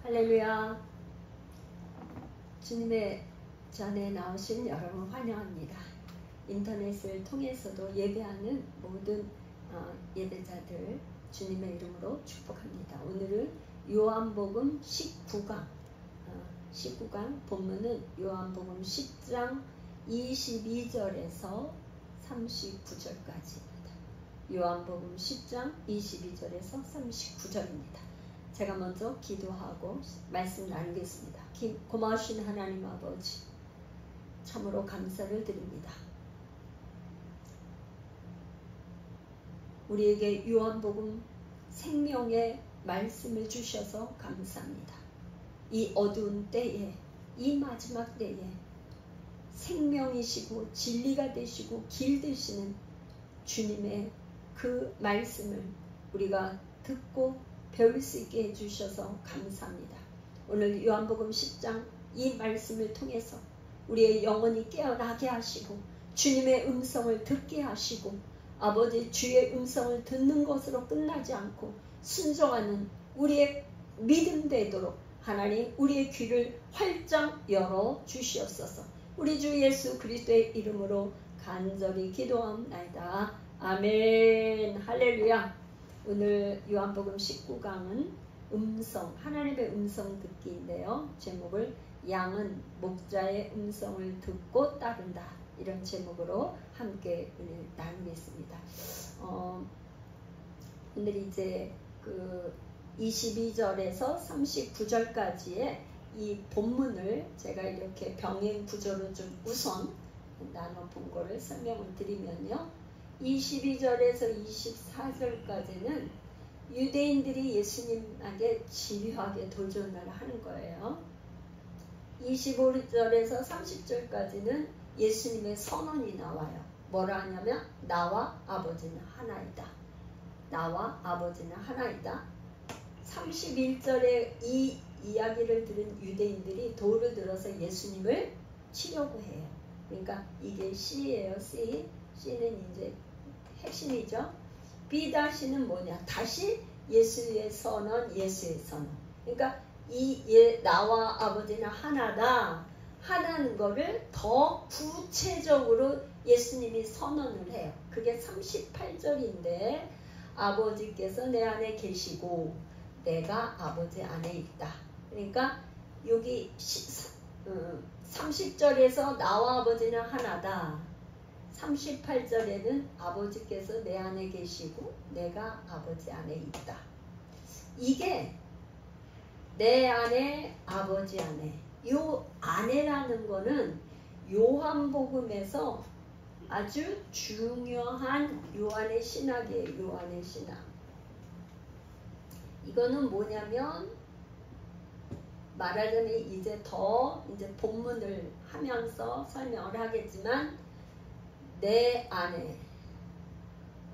할렐루야. 주님의 전에 나오신 여러분 환영합니다. 인터넷을 통해서도 예배하는 모든 예배자들 주님의 이름으로 축복합니다. 오늘은 요한복음 19강 19강 본문은 요한복음 10장 22절에서 39절까지입니다. 요한복음 10장 22절에서 39절입니다. 제가 먼저 기도하고 말씀 나누겠습니다. 고마우신 하나님 아버지, 참으로 감사를 드립니다. 우리에게 요한복음 생명의 말씀을 주셔서 감사합니다. 이 어두운 때에, 이 마지막 때에 생명이시고 진리가 되시고 길 되시는 주님의 그 말씀을 우리가 듣고 배울 수 있게 해주셔서 감사합니다. 오늘 요한복음 10장 이 말씀을 통해서 우리의 영혼이 깨어나게 하시고 주님의 음성을 듣게 하시고 아버지 주의 음성을 듣는 것으로 끝나지 않고 순종하는 우리의 믿음 되도록 하나님 우리의 귀를 활짝 열어 주시옵소서. 우리 주 예수 그리스도의 이름으로 간절히 기도합나이다. 아멘. 할렐루야. 오늘 요한복음 19강은 음성, 하나님의 음성 듣기인데요. 제목을 양은 목자의 음성을 듣고 따른다. 이런 제목으로 함께 오늘 나누겠습니다. 오늘 이제 그 22절에서 39절까지의 이 본문을 제가 이렇게 병행 구조로 좀 우선 나눠 본 거를 설명을 드리면요. 22절에서 24절까지는 유대인들이 예수님에게 집요하게 도전을 하는 거예요. 25절에서 30절까지는 예수님의 선언이 나와요. 뭐라 하냐면 나와 아버지는 하나이다. 나와 아버지는 하나이다. 31절에 이 이야기를 들은 유대인들이 돌을 들어서 예수님을 치려고 해요. 그러니까 이게 C예요. C는 이제 핵심이죠. B-는 뭐냐? 다시 예수의 선언, 예수의 선언. 그러니까 나와 아버지는 하나다. 하나는 거를 더 구체적으로 예수님이 선언을 해요. 그게 38절인데 아버지께서 내 안에 계시고 내가 아버지 안에 있다. 그러니까 여기 30절에서 나와 아버지는 하나다. 38절에는 아버지께서 내 안에 계시고 내가 아버지 안에 있다. 이게 내 안에 아버지 안에, 요 안에라는 거는 요한복음에서 아주 중요한 요한의 신학이에요. 요한의 신학. 이거는 뭐냐면 말하자면 이제 본문을 하면서 설명을 하겠지만 내 안에,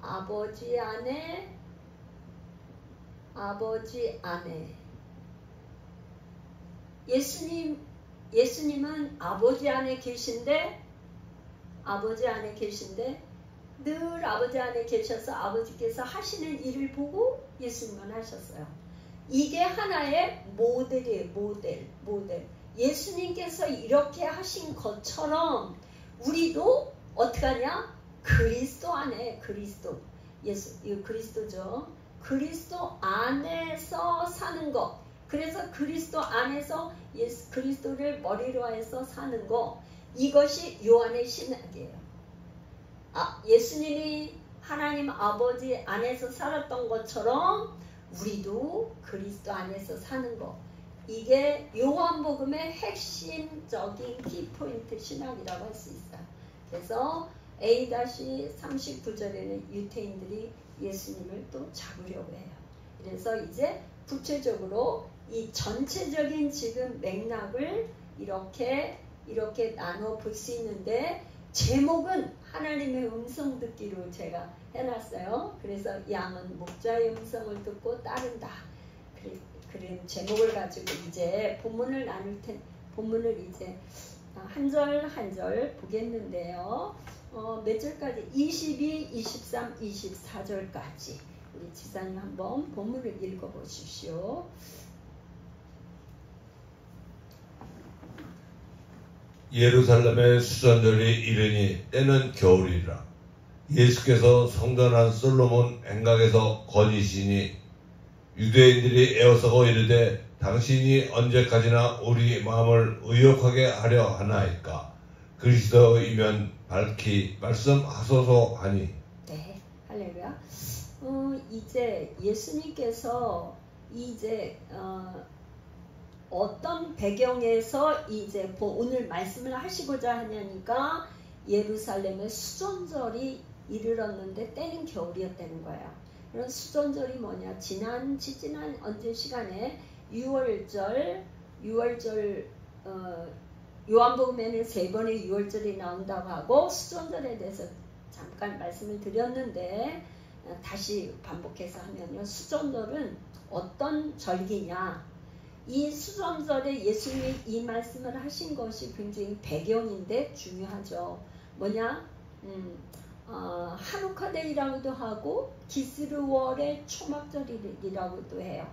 아버지 안에, 아버지 안에. 예수님은 아버지 안에 계신데 늘 아버지 안에 계셔서 아버지께서 하시는 일을 보고 예수님은 하셨어요. 이게 하나의 모델이에요. 모델. 예수님께서 이렇게 하신 것처럼 우리도 어떻게 하냐? 그리스도 안에, 이거 그리스도죠. 그리스도 안에서 사는 것. 그래서 그리스도 안에서 그리스도를 머리로 해서 사는 것. 이것이 요한의 신학이에요. 예수님이 하나님 아버지 안에서 살았던 것처럼 우리도 그리스도 안에서 사는 것. 이게 요한복음의 핵심적인 키포인트 신학이라고 할 수 있어요. 그래서 A-39절에는 유대인들이 예수님을 또 잡으려고 해요. 그래서 이제 구체적으로 이 전체적인 지금 맥락을 이렇게 나눠 볼 수 있는데 제목은 하나님의 음성 듣기로 제가 해놨어요. 그래서 양은 목자의 음성을 듣고 따른다. 그런 제목을 가지고 이제 본문을 이제 한 절 한 절 보겠는데요. 몇 절까지? 22, 23, 24절까지 우리 지사님 한번 본문을 읽어보십시오. 예루살렘의 수전절이 이르니 때는 겨울이라. 예수께서 성전한 솔로몬 행각에서 거니시니 유대인들이 에워싸고 이르되 당신이 언제까지나 우리 마음을 의욕하게 하려 하나이까. 그리스도이면 밝히 말씀하소서 하니. 네, 할렐루야. 이제 예수님께서 이제 어떤 배경에서 이제 오늘 말씀을 하시고자 하냐니까 예루살렘의 수전절이 이르렀는데 때는 겨울이었다는 거예요. 그런 수전절이 뭐냐? 지난 언제 시간에 6월절 요한복음에는 3번의 6월절이 나온다고 하고 수전절에 대해서 잠깐 말씀을 드렸는데 다시 반복해서 하면요. 수전절은 어떤 절기냐? 이 수전절에 예수님이 이 말씀을 하신 것이 굉장히 배경인데 중요하죠. 뭐냐? 하누카데이라고도 하고 기스르월의 초막절이라고도 해요.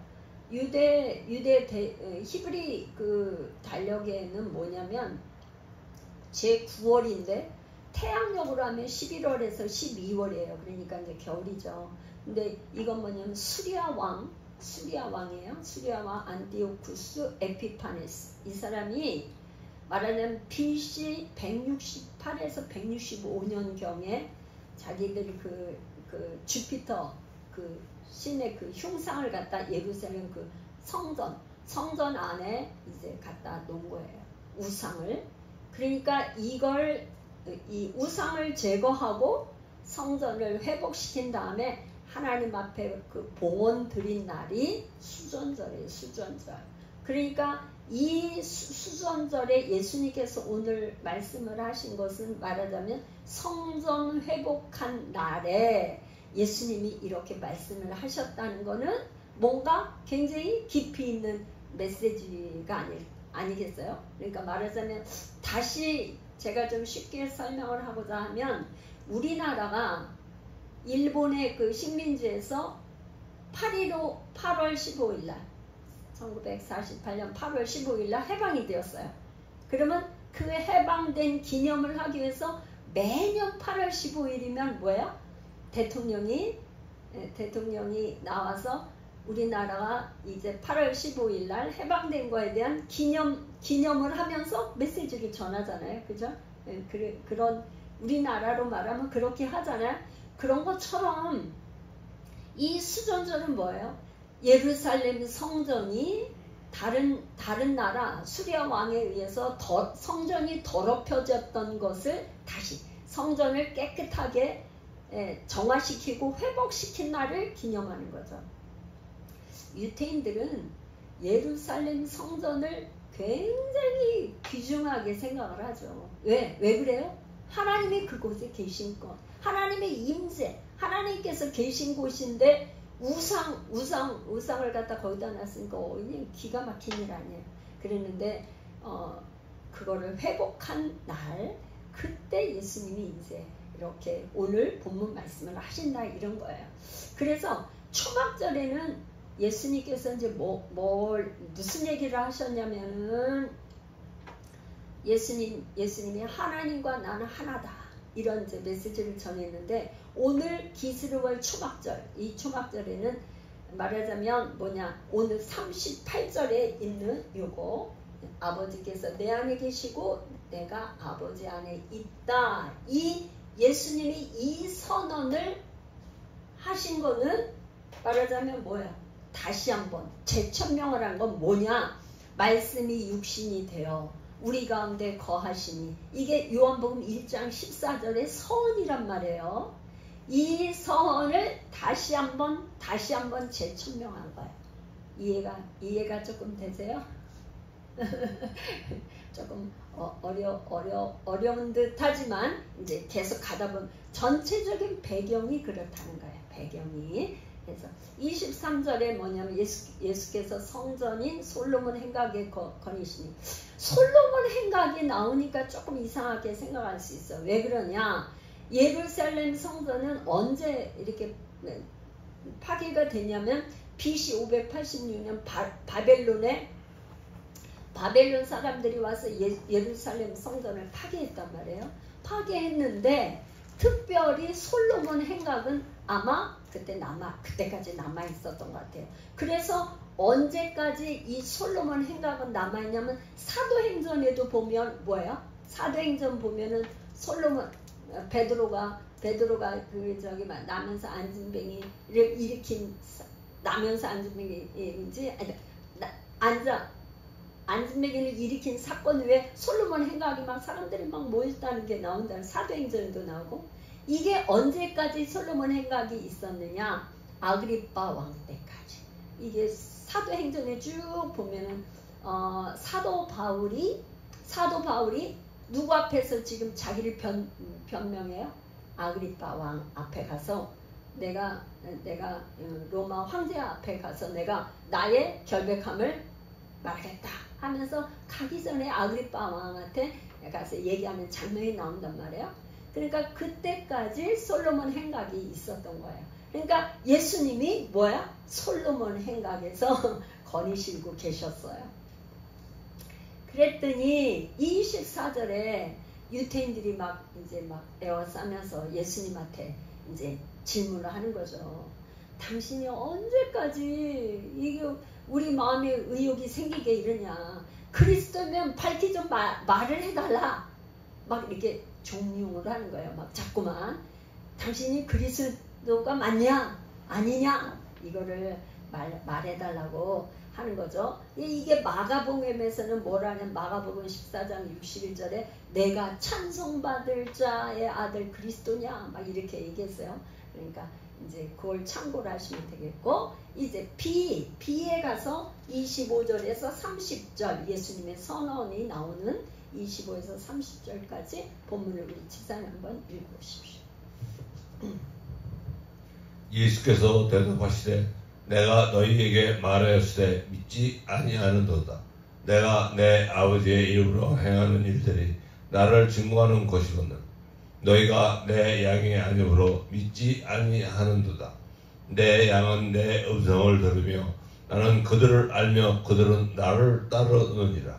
히브리 그 달력에는 뭐냐면 제 9월인데 태양력으로 하면 11월에서 12월이에요. 그러니까 이제 겨울이죠. 근데 이건 뭐냐면 수리아 왕이에요. 수리아 왕 안티오쿠스 에피파네스. 이 사람이 말하자면 BC 168에서 165년경에 자기들이 그 주피터 그 신의 그 흉상을 갖다 예루살렘 그 성전 안에 이제 갖다 놓은 거예요. 우상을. 그러니까 이 우상을 제거하고 성전을 회복시킨 다음에 하나님 앞에 그 봉헌 드린 날이 수전절이에요. 수전절. 그러니까 이 수전절에 예수님께서 오늘 말씀을 하신 것은 말하자면 성전 회복한 날에 예수님이 이렇게 말씀을 하셨다는 것은 뭔가 굉장히 깊이 있는 메시지가 아니겠어요? 그러니까 말하자면 다시 제가 좀 쉽게 설명을 하고자 하면 우리나라가 일본의 그 식민지에서 8.15 8월 15일 날 1948년 8월 15일 날 해방이 되었어요. 그러면 그 해방된 기념을 하기 위해서 매년 8월 15일이면 뭐예요? 대통령이 나와서 우리나라가 이제 8월 15일 날 해방된 거에 대한 기념을 하면서 메시지를 전하잖아요. 그죠? 그런 우리나라로 말하면 그렇게 하잖아요. 그런 것처럼 이 수전절은 뭐예요? 예루살렘 성전이 다른 나라 수리아 왕에 의해서 성전이 더럽혀졌던 것을 다시 성전을 깨끗하게 정화시키고 회복시킨 날을 기념하는 거죠. 유태인들은 예루살렘 성전을 굉장히 귀중하게 생각을 하죠. 왜 그래요? 하나님이 그곳에 계신 것, 하나님의 임재, 하나님께서 계신 곳인데 우상을 갖다 거기다 놨으니까 그냥 기가 막힌 일 아니에요. 그랬는데 그거를 회복한 날, 그때 예수님이 이제 이렇게 오늘 본문 말씀을 하신다 이런 거예요. 그래서 초막절에는 예수님께서 이제 무슨 얘기를 하셨냐면은 예수님이 하나님과 나는 하나다 이런 이제 메시지를 전했는데 오늘 기스르월 초막절, 이 초막절에는 말하자면 뭐냐, 오늘 38절에 있는 요거 아버지께서 내 안에 계시고 내가 아버지 안에 있다, 이 예수님이 이 선언을 하신 거는 말하자면 뭐야, 다시 한번 재천명을 한 건 뭐냐, 말씀이 육신이 되어 우리 가운데 거하시니, 이게 요한복음 1장 14절의 서언이란 말이에요. 이 서언을 다시 한번 재천명한 거예요. 이해가 조금 되세요? 조금 어려운 듯 하지만 이제 계속 가다 보면 전체적인 배경이 그렇다는 거예요. 배경이. 그래서 23절에 뭐냐면 예수께서 성전인 솔로몬 행각에 거니시니, 솔로몬 행각이 나오니까 조금 이상하게 생각할 수 있어. 왜 그러냐, 예루살렘 성전은 언제 이렇게 파괴가 되냐면 BC 586년 바벨론 사람들이 와서 예루살렘 성전을 파괴했단 말이에요. 파괴했는데 특별히 솔로몬 행각은 아마 그때까지 남아 있었던 것 같아요. 그래서 언제까지 이 솔로몬 행각은 남아 있냐면 사도행전에도 보면 뭐예요? 사도행전 보면은 솔로몬 베드로가 나면서 안진뱅이를 일으킨 나면서 안진뱅이인지 안진뱅이를 일으킨 사건 외에 솔로몬 행각이 막 사람들이 막 모였다는 게 나온다는 사도행전에도 나오고, 이게 언제까지 솔로몬 행각이 있었느냐? 아그리빠 왕 때까지. 이게 사도행전에 쭉 보면은 사도 바울이 누구 앞에서 지금 자기를 변명해요? 아그리빠 왕 앞에 가서 내가 로마 황제 앞에 가서 내가 나의 결백함을 말하겠다 하면서 가기 전에 아그리빠 왕한테 가서 얘기하는 장면이 나온단 말이에요. 그러니까 그때까지 솔로몬 행각이 있었던 거예요. 그러니까 예수님이 뭐야? 솔로몬 행각에서 거니시고 계셨어요. 그랬더니 24절에 유태인들이 막 에워싸면서 예수님한테 이제 질문을 하는 거죠. 당신이 언제까지 이게 우리 마음에 의욕이 생기게 이러냐? 그리스도면 밝히 좀 말을 해달라. 막 이렇게 종용을 하는 거예요. 막 자꾸만 당신이 그리스도가 맞냐 아니냐 이거를 말해달라고 하는 거죠. 이게 마가복음에서는 뭐라는 마가복음 14장 61절에 내가 찬송받을 자의 아들 그리스도냐 막 이렇게 얘기했어요. 그러니까 이제 그걸 참고를 하시면 되겠고, 이제 B에 가서 25절에서 30절 예수님의 선언이 나오는 25에서 30절까지 본문을 우리 집사님 한번 읽어보십시오. 예수께서 대답하시되 내가 너희에게 말하였으되 믿지 아니하는도다. 내가 내 아버지의 이름으로 행하는 일들이 나를 증거하는 것이거늘 너희가 내 양이 아니므로 믿지 아니하는도다. 내 양은 내 음성을 들으며 나는 그들을 알며 그들은 나를 따르느니라.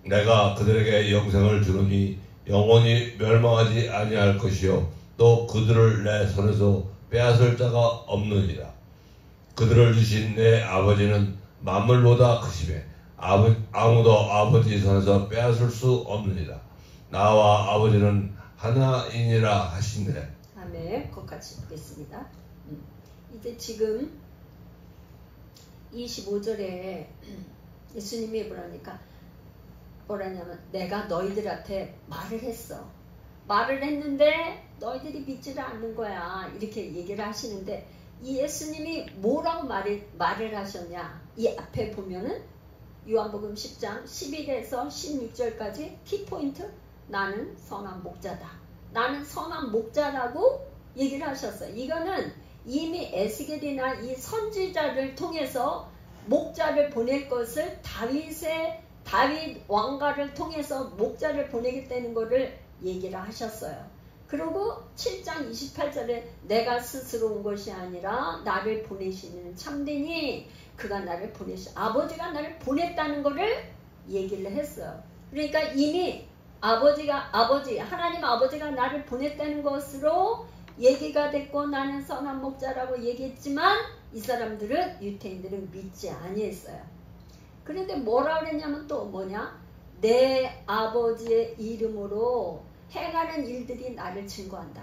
내가 그들에게 영생을 주노니 영원히 멸망하지 아니할 것이요 또 그들을 내 손에서 빼앗을 자가 없느니라. 그들을 주신 내 아버지는 만물보다 크시매 아무도 아버지 손에서 빼앗을 수 없느니라. 나와 아버지는 하나이니라 하신대. 아멘. 거기까지 보겠습니다. 이제 지금 25절에 예수님이 뭐라냐면 내가 너희들한테 말을 했어. 말을 했는데 너희들이 믿지를 않는 거야. 이렇게 얘기를 하시는데 이 예수님이 뭐라고 말을 하셨냐. 이 앞에 보면은 요한복음 10장 11에서 16절까지 키포인트 나는 선한 목자다. 나는 선한 목자라고 얘기를 하셨어요. 이거는 이미 에스겔이나 이 선지자를 통해서 목자를 보낼 것을 다윗 왕가를 통해서 목자를 보내겠다는 것을 얘기를 하셨어요. 그리고 7장 28절에 내가 스스로 온 것이 아니라 나를 보내시는 참되니 그가 나를 아버지가 나를 보냈다는 것을 얘기를 했어요. 그러니까 이미 하나님 아버지가 나를 보냈다는 것으로 얘기가 됐고 나는 선한 목자라고 얘기했지만 이 사람들은 유태인들은 믿지 아니했어요. 그런데 뭐라 그랬냐면 또 뭐냐? 내 아버지의 이름으로 행하는 일들이 나를 증거한다.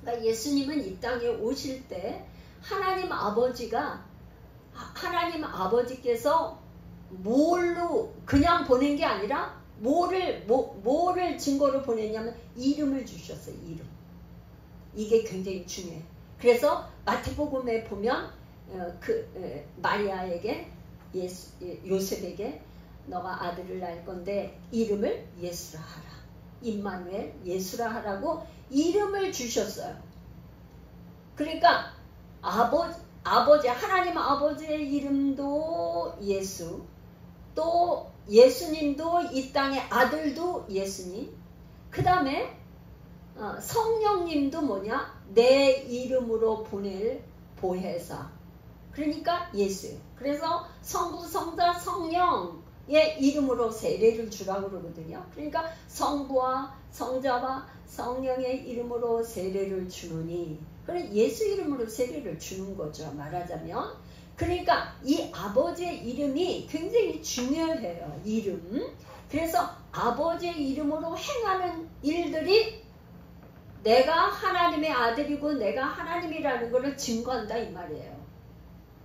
그러니까 예수님은 이 땅에 오실 때 하나님 아버지께서 뭘로 그냥 보낸 게 아니라 뭐를 증거로 보냈냐면 이름을 주셨어요. 이름. 이게 굉장히 중요해요. 그래서 마태복음에 보면 마리아에게 요셉에게 너가 아들을 낳을 건데 이름을 예수라 하라. 임마누엘 예수라 하라고 이름을 주셨어요. 그러니까 하나님 아버지의 이름도 예수, 또 예수님도 이 땅의 아들도 예수님, 그 다음에 성령님도 뭐냐? 내 이름으로 보낼 보혜사. 그러니까 예수. 그래서 성부, 성자, 성령 이름으로 세례를 주라고 그러거든요. 그러니까 성부와 성자와 성령의 이름으로 세례를 주느니, 그래 예수 이름으로 세례를 주는 거죠, 말하자면. 그러니까 이 아버지의 이름이 굉장히 중요해요, 이름. 그래서 아버지의 이름으로 행하는 일들이 내가 하나님의 아들이고 내가 하나님이라는 것을 증거한다 이 말이에요.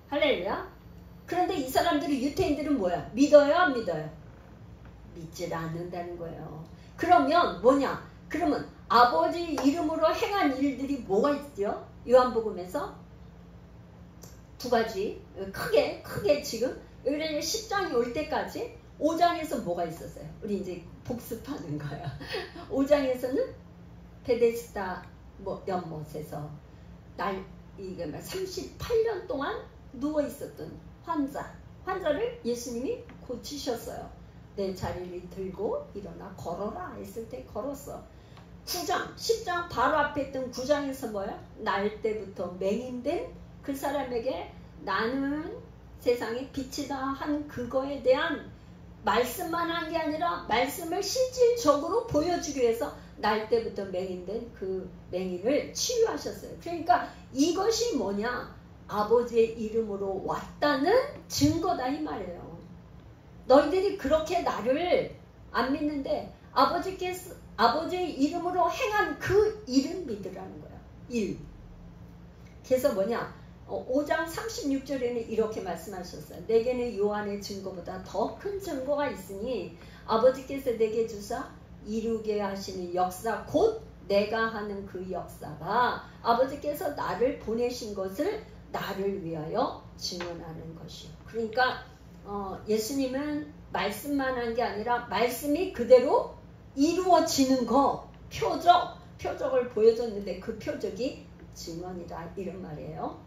할렐루야. 그런데 이 사람들이, 유태인들은 뭐야? 믿어요, 안 믿어요? 믿질 않는다는 거예요. 그러면 뭐냐? 그러면 아버지 이름으로 행한 일들이 뭐가 있죠? 요한복음에서 두 가지 크게 지금 여기 10장이 올 때까지 5장에서 뭐가 있었어요? 우리 이제 복습하는 거야. 5장에서는 베데스다 연못에서 이게 38년 동안 누워 있었던 환자를 예수님이 고치셨어요. 내 자리를 들고 일어나 걸어라 했을 때 걸었어. 9장, 10장 바로 앞에 있던 9장에서 뭐야? 날 때부터 맹인된 그 사람에게 나는 세상의 빛이다 한 그거에 대한 말씀만 한 게 아니라 말씀을 실질적으로 보여주기 위해서 날 때부터 맹인된 그 맹인을 치유하셨어요. 그러니까 이것이 뭐냐? 아버지의 이름으로 왔다는 증거다 이 말이에요. 너희들이 그렇게 나를 안 믿는데 아버지의 이름으로 행한 그 일은 믿으라는 거야. 일. 그래서 뭐냐? 5장 36절에는 이렇게 말씀하셨어요. 내게는 요한의 증거보다 더 큰 증거가 있으니 아버지께서 내게 주사 이루게 하시는 역사, 곧 내가 하는 그 역사가 아버지께서 나를 보내신 것을 나를 위하여 증언하는 것이요. 그러니까 예수님은 말씀만 한 게 아니라 말씀이 그대로 이루어지는 거, 표적을 보여줬는데 그 표적이 증언이다 이런 말이에요.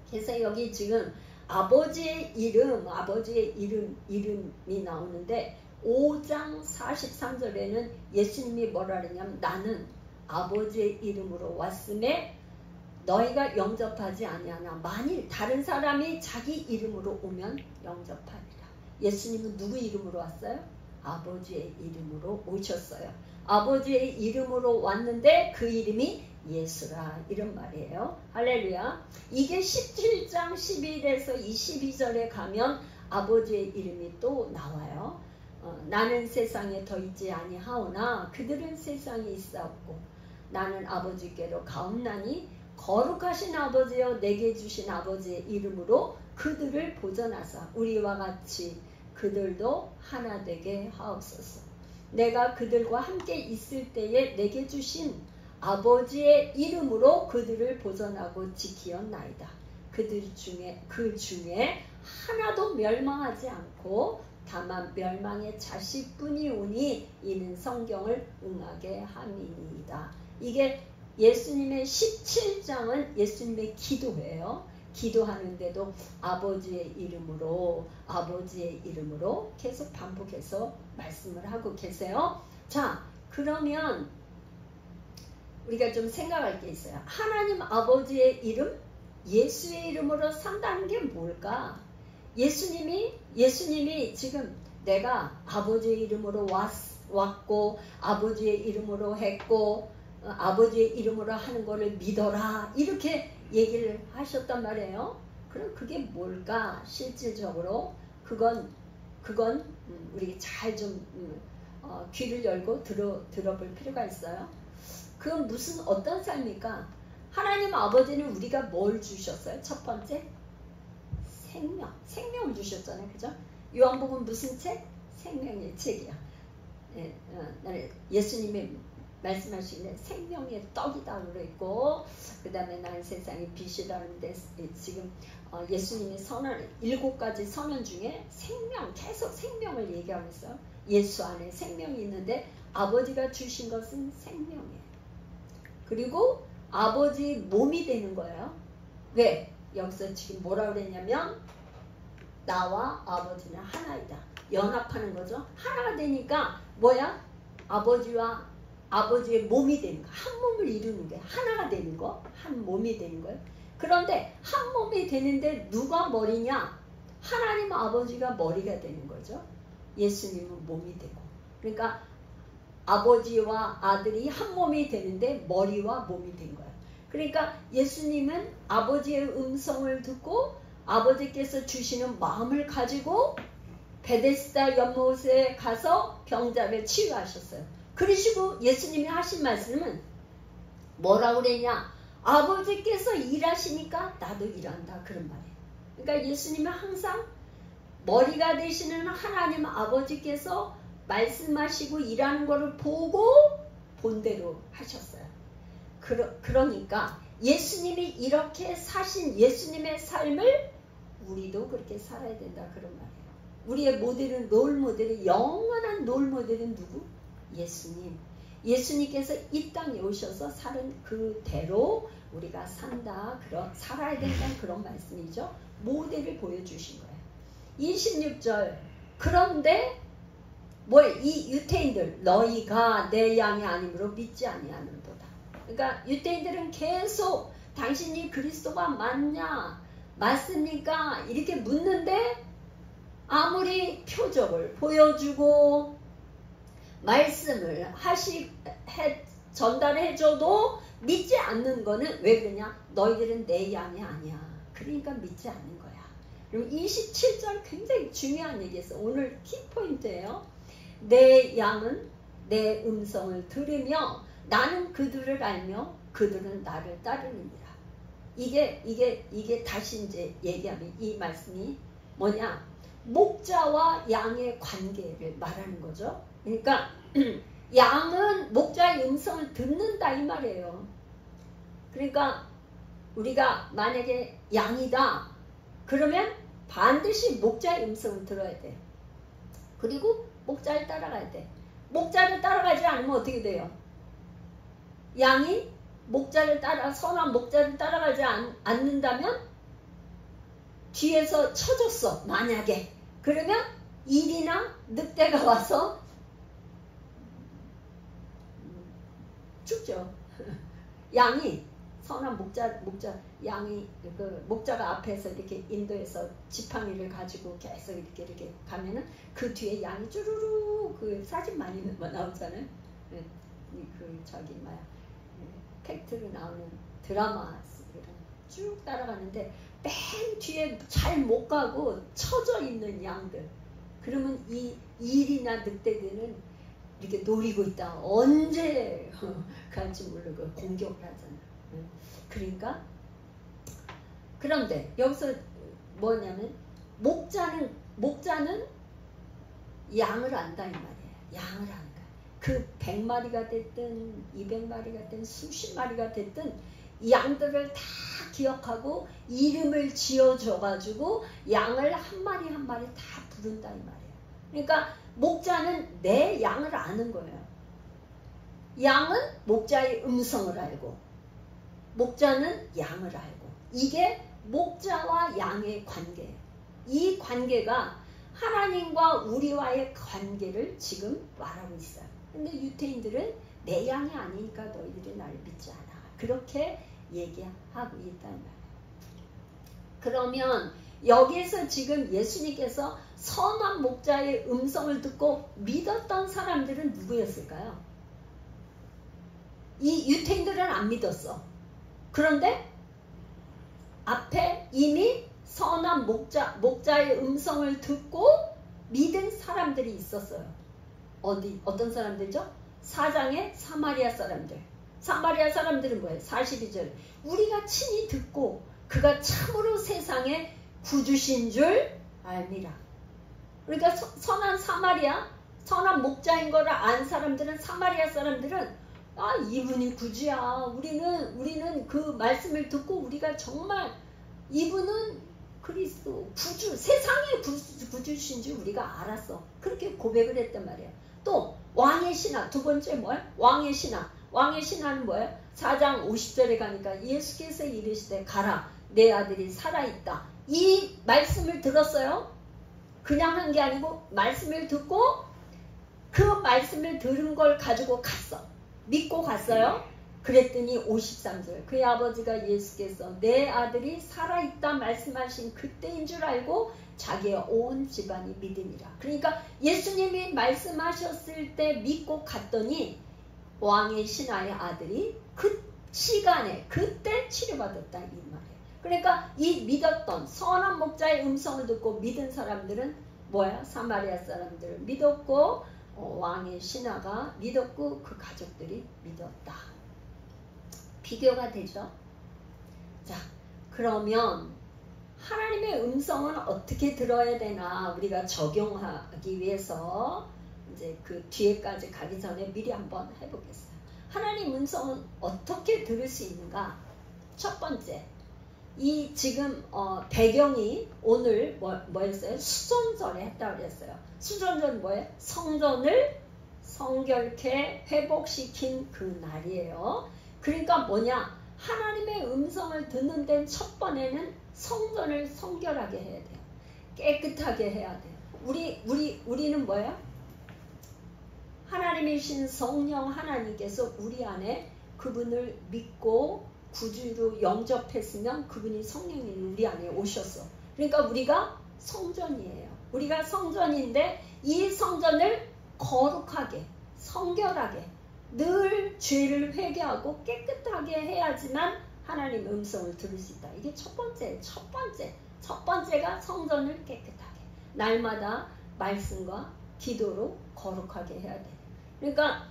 그래서 여기 지금 아버지의 이름이 나오는데 5장 43절에는 예수님이 뭐라 그러냐면 나는 아버지의 이름으로 왔음에 너희가 영접하지 아니하나 만일 다른 사람이 자기 이름으로 오면 영접하리라. 예수님은 누구 이름으로 왔어요? 아버지의 이름으로 오셨어요. 아버지의 이름으로 왔는데 그 이름이 예수라 이런 말이에요. 할렐루야. 이게 17장 11에서 22절에 가면 아버지의 이름이 또 나와요. 나는 세상에 더 있지 아니하오나 그들은 세상에 있사옵고 나는 아버지께로 가옵나니 거룩하신 아버지여 내게 주신 아버지의 이름으로 그들을 보전하사 우리와 같이 그들도 하나 되게 하옵소서. 내가 그들과 함께 있을 때에 내게 주신 아버지의 이름으로 그들을 보전하고 지키었나이다. 그 중에 하나도 멸망하지 않고 다만 멸망의 자식뿐이 오니 이는 성경을 응하게 함이니이다. 이게 예수님의 17장은 예수님의 기도예요. 기도하는데도 아버지의 이름으로 계속 반복해서 말씀을 하고 계세요. 자, 그러면 우리가 좀 생각할 게 있어요. 하나님 아버지의 이름, 예수의 이름으로 산다는 게 뭘까? 예수님이 지금 내가 아버지의 이름으로 왔고 아버지의 이름으로 했고 아버지의 이름으로 하는 것을 믿어라 이렇게 얘기를 하셨단 말이에요. 그럼 그게 뭘까? 실질적으로 그건 우리 잘 좀 귀를 열고 들어볼 필요가 있어요. 그건 어떤 삶입니까? 하나님 아버지는 우리가 뭘 주셨어요? 첫 번째 생명을 주셨잖아요. 그죠? 요한복음 무슨 책? 생명의 책이야. 예수님이 말씀하시는 생명의 떡이다 그랬고 그 다음에 나는 세상의 빛이라는데 지금 예수님이 7가지 선언 중에 계속 생명을 얘기하고 있어요. 예수 안에 생명이 있는데 아버지가 주신 것은 생명이에요. 그리고 아버지 몸이 되는 거예요. 왜? 여기서 지금 뭐라 그랬냐면 나와 아버지는 하나이다. 연합하는 거죠. 하나가 되니까 뭐야? 아버지의 몸이 되는 거. 한 몸을 이루는 게 하나가 되는 거. 한 몸이 되는 거예요. 그런데 한 몸이 되는데 누가 머리냐? 하나님 아버지가 머리가 되는 거죠. 예수님은 몸이 되고, 그러니까 아버지와 아들이 한 몸이 되는데 머리와 몸이 된 거예요. 그러니까 예수님은 아버지의 음성을 듣고 아버지께서 주시는 마음을 가지고 베데스다 연못에 가서 병자를 치유하셨어요. 그러시고 예수님이 하신 말씀은 뭐라고 그랬냐? 아버지께서 일하시니까 나도 일한다, 그런 말이에요. 그러니까 예수님은 항상 머리가 되시는 하나님 아버지께서 말씀하시고 일하는 것을 보고 본대로 하셨어요. 그러니까 예수님이 이렇게 사신 예수님의 삶을 우리도 그렇게 살아야 된다, 그런 말이에요. 우리의 모델은, 롤 모델은, 영원한 롤 모델은 누구? 예수님. 예수님께서 이 땅에 오셔서 사는 그대로 우리가 산다, 살아야 된다는 그런 말씀이죠. 모델을 보여주신 거예요. 26절. 그런데 이 유태인들, 너희가 내 양이 아니므로 믿지 아니하는도다. 그러니까 유태인들은 계속 당신이 그리스도가 맞냐, 맞습니까? 이렇게 묻는데 아무리 표적을 보여주고 말씀을 전달해줘도 믿지 않는 거는 왜 그러냐? 너희들은 내 양이 아니야. 그러니까 믿지 않는 거야. 그럼 27절 굉장히 중요한 얘기였어. 오늘 키포인트예요. 내 양은 내 음성을 들으며 나는 그들을 알며 그들은 나를 따르느니라. 이게 다시 이제 얘기하면 이 말씀이 뭐냐? 목자와 양의 관계를 말하는 거죠. 그러니까 양은 목자의 음성을 듣는다, 이 말이에요. 그러니까 우리가 만약에 양이다 그러면 반드시 목자의 음성을 들어야 돼. 그리고 목자를 따라가야 돼. 목자를 따라가지 않으면 어떻게 돼요? 양이 선한 목자를 따라가지 않는다면 뒤에서 쳐줬어, 만약에. 그러면 일이나 늑대가 와서 죽죠. 양이 선한 양이 목자가 앞에서 이렇게 인도해서 지팡이를 가지고 계속 이렇게 가면은 그 뒤에 양이 쭈루루, 그 사진 많이 나오잖아요. 팩트로 나오는 드라마 쭉 따라가는데 맨 뒤에 잘 못 가고 처져 있는 양들. 그러면 이 일이나 늑대들은 이렇게 노리고 있다. 언제 갈지 모르고 공격을 하잖아. 그러니까 그런데 여기서 뭐냐면 목자는 양을 안다, 이 말이에요. 양을 안다. 그 100마리가 됐든 200마리가 됐든 수십 마리가 됐든 양들을 다 기억하고 이름을 지어줘가지고 양을 한 마리 한 마리 다 부른다, 이 말이에요. 그러니까 목자는 내 양을 아는 거예요. 양은 목자의 음성을 알고 목자는 양을 알고, 이게 목자와 양의 관계예요. 이 관계가 하나님과 우리와의 관계를 지금 말하고 있어요. 근데 유태인들은 내 양이 아니니까 너희들이 나를 믿지 않아, 그렇게 얘기하고 있단 말이에요. 그러면 여기에서 지금 예수님께서 선한 목자의 음성을 듣고 믿었던 사람들은 누구였을까요? 이 유태인들은 안 믿었어. 그런데 앞에 이미 선한 목자의 음성을 듣고 믿은 사람들이 있었어요. 어떤 사람들이죠? 4장의 사마리아 사람들. 사마리아 사람들은 뭐예요? 42절. 우리가 친히 듣고 그가 참으로 세상에 구주신 줄 알미라. 그러니까 선한 목자인 거를 안 사람들은, 사마리아 사람들은 이분이 구주야. 우리는 그 말씀을 듣고 우리가 정말 이분은 그리스도 구주, 세상의 구주신 줄 우리가 알았어. 그렇게 고백을 했단 말이에요. 또 왕의 신하, 두 번째 뭐예요? 왕의 신하. 왕의 신하는 뭐예요? 4장 50절에 가니까 예수께서 이르시되 가라, 내 아들이 살아있다. 이 말씀을 들었어요. 그냥 한 게 아니고 말씀을 듣고 그 말씀을 들은 걸 가지고 갔어. 믿고 갔어요. 그랬더니 53절 그의 아버지가 예수께서 내 아들이 살아있다 말씀하신 그때인 줄 알고 자기의 온 집안이 믿으니라. 그러니까 예수님이 말씀하셨을 때 믿고 갔더니 왕의 신하의 아들이 그 시간에 그때 치료받았다 이 말이에요. 그러니까 이 믿었던 선한 목자의 음성을 듣고 믿은 사람들은 뭐야? 사마리아 사람들을 믿었고 왕의 신하가 믿었고 그 가족들이 믿었다. 비교가 되죠. 자, 그러면 하나님의 음성은 어떻게 들어야 되나 우리가 적용하기 위해서 이제 그 뒤에까지 가기 전에 미리 한번 해보겠어요. 하나님 음성은 어떻게 들을 수 있는가? 첫 번째, 이 지금 배경이 오늘 뭐였어요? 수전절에 했다고 그랬어요. 수전절은 뭐예요? 성전을 성결케 회복시킨 그 날이에요. 그러니까 뭐냐? 하나님의 음성을 듣는 데는 첫 번에는 성전을 성결하게 해야 돼요. 깨끗하게 해야 돼요. 우리는 뭐예요? 하나님이신 성령 하나님께서 우리 안에 그분을 믿고 구주로 영접했으면 그분이 성령이 우리 안에 오셨어. 그러니까 우리가 성전이에요. 우리가 성전인데 이 성전을 거룩하게 성결하게 늘 죄를 회개하고 깨끗하게 해야지만 하나님 음성을 들을 수 있다. 이게 첫 번째가 성전을 깨끗하게 날마다 말씀과 기도로 거룩하게 해야 돼. 그러니까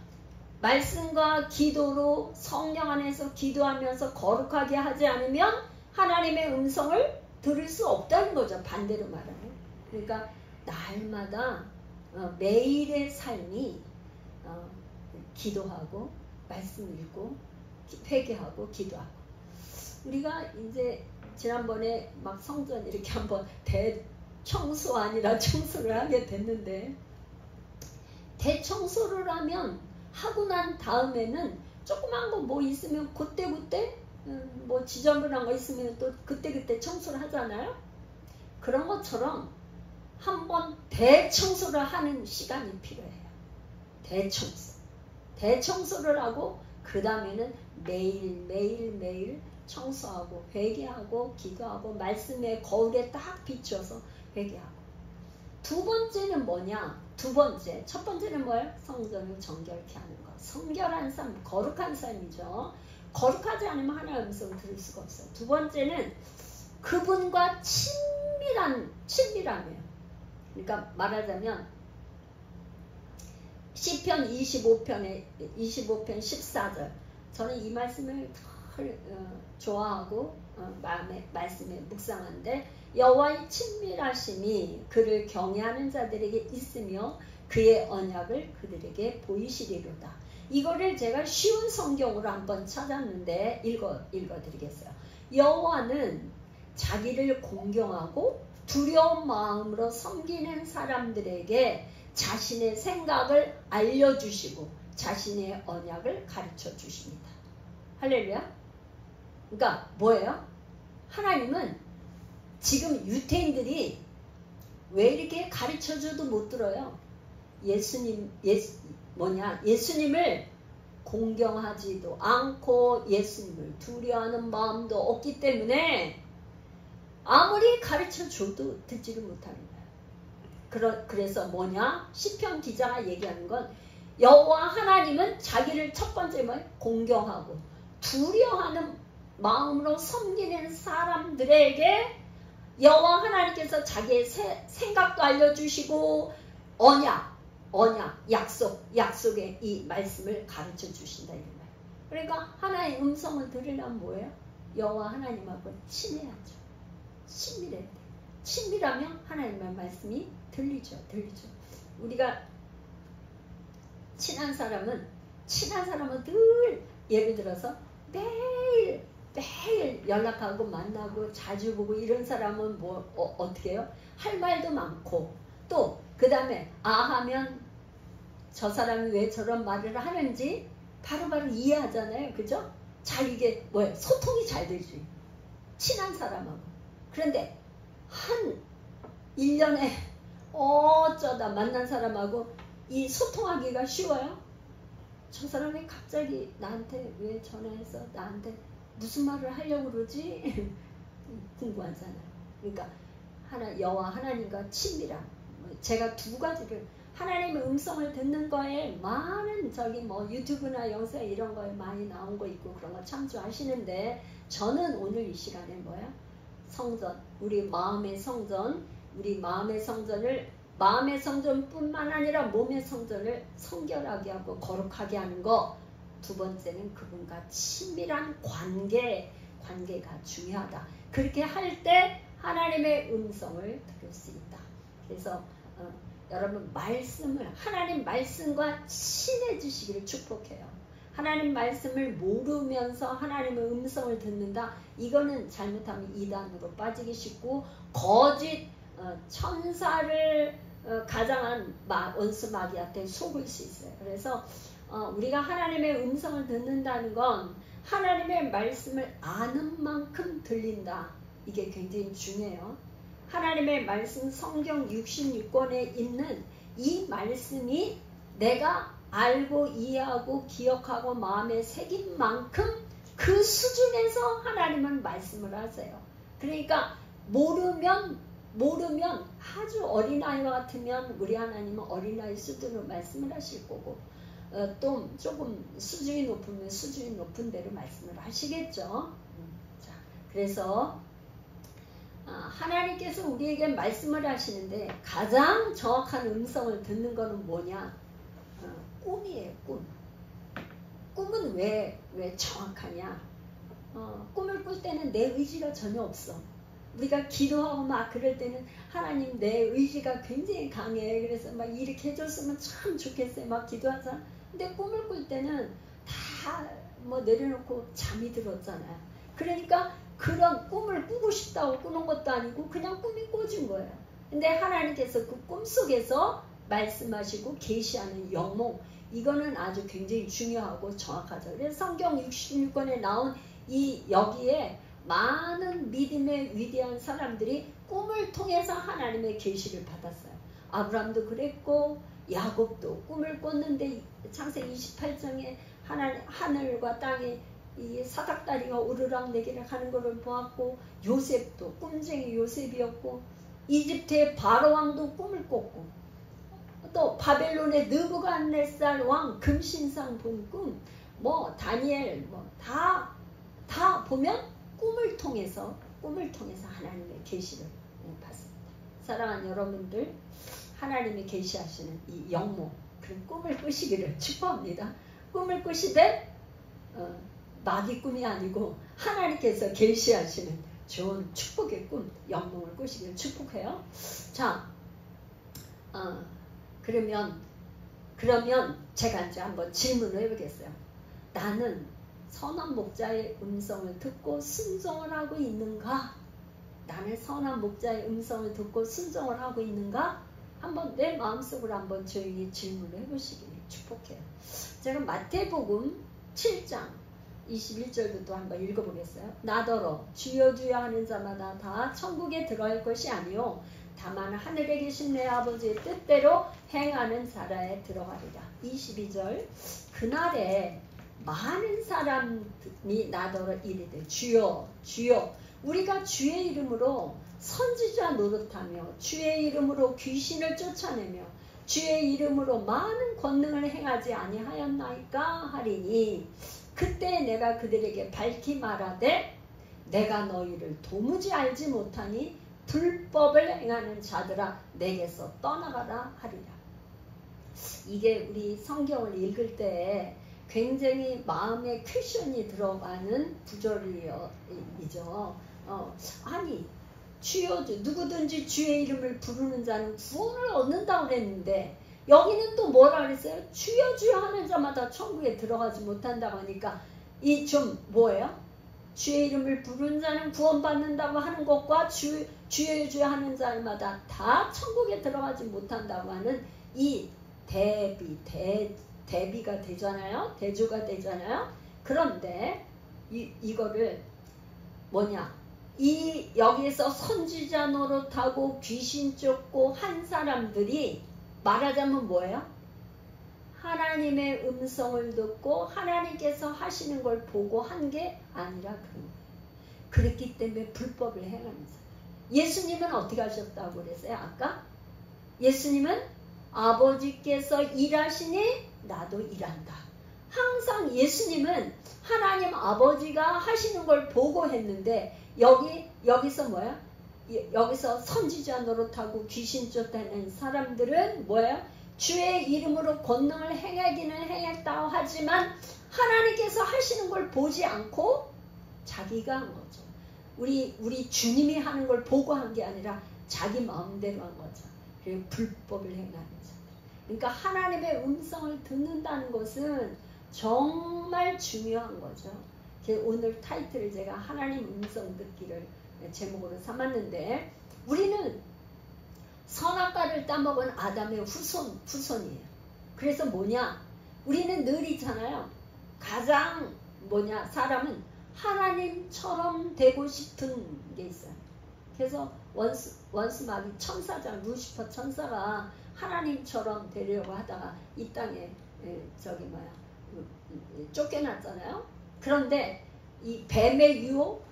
말씀과 기도로 성령 안에서 기도하면서 거룩하게 하지 않으면 하나님의 음성을 들을 수 없다는 거죠. 반대로 말하면. 그러니까 날마다 매일의 삶이 기도하고 말씀 읽고 회개하고 기도하고. 우리가 이제 지난번에 막 성전 이렇게 한번 대청소 아니라 청소를 하게 됐는데, 대청소를 하고 난 다음에는 조그만 거 뭐 있으면 그때그때 뭐 지저분한 거 있으면 또 그때그때 청소를 하잖아요. 그런 것처럼 한번 대청소를 하는 시간이 필요해요. 대청소를 하고 그 다음에는 매일 청소하고 회개하고 기도하고 말씀의 거울에 딱 비춰서 회개하고. 두 번째는 뭐냐? 첫 번째는 뭐예요? 성전을 정결케 하는 것. 성결한 삶, 거룩한 삶이죠. 거룩하지 않으면 하나님의 음성을 들을 수가 없어요. 두 번째는 그분과 친밀함이에요. 그러니까 말하자면 시편 25편 14절. 저는 이 말씀을 좋아하고 말씀에 묵상한데, 여호와의 친밀하심이 그를 경외하는 자들에게 있으며 그의 언약을 그들에게 보이시리로다. 이거를 제가 쉬운 성경으로 한번 찾았는데 읽어드리겠어요. 여호와는 자기를 공경하고 두려운 마음으로 섬기는 사람들에게 자신의 생각을 알려주시고 자신의 언약을 가르쳐 주십니다. 할렐루야. 그러니까 뭐예요? 하나님은 지금 유태인들이 왜 이렇게 가르쳐줘도 못 들어요? 예수님을 공경하지도 않고 예수님을 두려워하는 마음도 없기 때문에 아무리 가르쳐줘도 듣지를 못하는 거예요. 그래서 시편 기자가 얘기하는 건, 여호와 하나님은 자기를 첫 번째 공경하고 두려워하는 마음으로 섬기는 사람들에게 여호와 하나님께서 자기의 생각도 알려주시고 약속의 이 말씀을 가르쳐 주신다 이런 말. 그러니까 하나의 음성을 들으려면 뭐예요? 여호와 하나님하고 친해야죠. 친밀해야 돼. 친밀하면 하나님의 말씀이 들리죠. 우리가 친한 사람은 늘 예를 들어서 매일 연락하고 만나고 자주 보고 이런 사람은 어떻게 해요? 할 말도 많고, 또 그 다음에 하면 저 사람이 왜 저런 말을 하는지 바로바로 이해하잖아요. 그죠? 이게 소통이 잘 되지. 친한 사람하고. 그런데 1년에 어쩌다 만난 사람하고 이 소통하기가 쉬워요? 저 사람이 갑자기 나한테 왜 전화해서 나한테 무슨 말을 하려고 그러지? 궁금하잖아요. 그러니까 여호와 하나님과 친밀함. 제가 두 가지를 하나님의 음성을 듣는 거에 많은 뭐 유튜브나 영상 이런 거에 많이 나온 거 있고 그런 거 참조하시는데 저는 오늘 이 시간에 뭐야? 성전, 우리 마음의 성전, 우리 마음의 성전을 마음의 성전뿐만 아니라 몸의 성전을 성결하게 하고 거룩하게 하는 거. 두 번째는 그분과 친밀한 관계가 중요하다. 그렇게 할 때 하나님의 음성을 들을 수 있다. 그래서 여러분 하나님 말씀과 친해지시기를 축복해요. 하나님 말씀을 모르면서 하나님의 음성을 듣는다. 이거는 잘못하면 이단으로 빠지기 쉽고 거짓 천사를 가장한 원수 마귀한테 속을 수 있어요. 그래서 우리가 하나님의 음성을 듣는다는 건 하나님의 말씀을 아는 만큼 들린다. 이게 굉장히 중요해요. 하나님의 말씀 성경 66권에 있는 이 말씀이 내가 알고 이해하고 기억하고 마음에 새긴 만큼 그 수준에서 하나님은 말씀을 하세요. 그러니까 모르면 아주 어린아이와 같으면 우리 하나님은 어린아이 수준으로 말씀을 하실 거고 또 조금 수준이 높으면 수준이 높은 대로 말씀을 하시겠죠. 자, 그래서 하나님께서 우리에게 말씀을 하시는데 가장 정확한 음성을 듣는 거는 뭐냐? 꿈이에요. 꿈은 왜 정확하냐? 꿈을 꿀 때는 내 의지가 전혀 없어. 우리가 기도하고 막 그럴 때는 하나님 내 의지가 굉장히 강해. 그래서 막 이렇게 해줬으면 참 좋겠어요. 막 기도하자. 근데 꿈을 꿀 때는 다 내려놓고 잠이 들었잖아요. 그러니까 그런 꿈을 꾸고 싶다고 꾸는 것도 아니고 그냥 꿈이 꿔진 거예요. 근데 하나님께서 그 꿈 속에서 말씀하시고 계시하는 영몽, 이거는 아주 굉장히 중요하고 정확하죠. 그래서 성경 66권에 나온 여기에 많은 믿음의 위대한 사람들이 꿈을 통해서 하나님의 계시를 받았어요. 아브라함도 그랬고 야곱도 꿈을 꿨는데 창세기 28장에 하늘과 땅에 이 사닥다리가 오르락내리락 하는 것을 보았고 요셉도 꿈쟁이 요셉이었고 이집트의 바로왕도 꿈을 꿨고 또 바벨론의 느부갓네살 왕 금신상 본 꿈 다니엘 다 보면 꿈을 통해서 하나님의 계시를 받습니다. 사랑하는 여러분들, 하나님이 계시하시는 이 영몽, 그런 꿈을 꾸시기를 축복합니다. 꿈을 꾸시되 마귀 꿈이 아니고 하나님께서 계시하시는 좋은 축복의 꿈, 영몽을 꾸시기를 축복해요. 자, 그러면 제가 이제 한번 질문을 해보겠어요. 나는 선한 목자의 음성을 듣고 순종을 하고 있는가? 나는 선한 목자의 음성을 듣고 순종을 하고 있는가? 한번 내 마음속으로 한번 조용히 질문을 해보시기를 축복해요. 제가 마태복음 7장 21절부터 한번 읽어보겠어요. 나더러 주여 주여 하는 자마다 다 천국에 들어갈 것이 아니요 다만 하늘에 계신 내 아버지의 뜻대로 행하는 자라에 들어가리라. 22절 그날에 많은 사람이 나더러 이르되 주여 주여 우리가 주의 이름으로 선지자 노릇하며 주의 이름으로 귀신을 쫓아내며 주의 이름으로 많은 권능을 행하지 아니하였나이까 하리니 그때 내가 그들에게 밝히 말하되 내가 너희를 도무지 알지 못하니 불법을 행하는 자들아 내게서 떠나가라 하리라. 이게 우리 성경을 읽을 때 굉장히 마음에 퀘션이 들어가는 구절이죠. 아니 주여 누구든지 주의 이름을 부르는 자는 구원을 얻는다고 그랬는데 여기는 또 뭐라 그랬어요? 주여 주여 하는 자마다 천국에 들어가지 못한다고 하니까 이 좀 뭐예요? 주의 이름을 부르는 자는 구원받는다고 하는 것과 주여 주여 하는 자마다 다 천국에 들어가지 못한다고 하는 이 대비가 되잖아요. 대조가 되잖아요. 그런데 이거를 뭐냐? 여기에서 선지자 노릇하고 귀신 쫓고 한 사람들이 말하자면 뭐예요? 하나님의 음성을 듣고 하나님께서 하시는 걸 보고 한 게 아니라 그런 거예요. 그랬기 때문에 불법을 행합니다. 예수님은 어떻게 하셨다고 그랬어요? 아까? 예수님은 아버지께서 일하시니 나도 일한다. 항상 예수님은 하나님 아버지가 하시는 걸 보고 했는데 여기서 뭐야? 여기서 선지자 노릇하고 귀신 쫓아내는 사람들은 뭐야? 주의 이름으로 권능을 행하기는 행했다 하지만 하나님께서 하시는 걸 보지 않고 자기가 한 거죠. 우리 주님이 하는 걸 보고 한 게 아니라 자기 마음대로 한 거죠. 그리고 불법을 행하는 자들. 그러니까 하나님의 음성을 듣는다는 것은 정말 중요한 거죠. 오늘 타이틀을 제가 하나님 음성 듣기를 제목으로 삼았는데, 우리는 선악과를 따먹은 아담의 후손이에요. 그래서 뭐냐? 우리는 늘 있잖아요. 가장 사람은 하나님처럼 되고 싶은 게 있어요. 그래서 원수 마귀 천사장 루시퍼 천사가 하나님처럼 되려고 하다가 이 땅에 쫓겨났잖아요. 그런데 이 뱀의 유혹,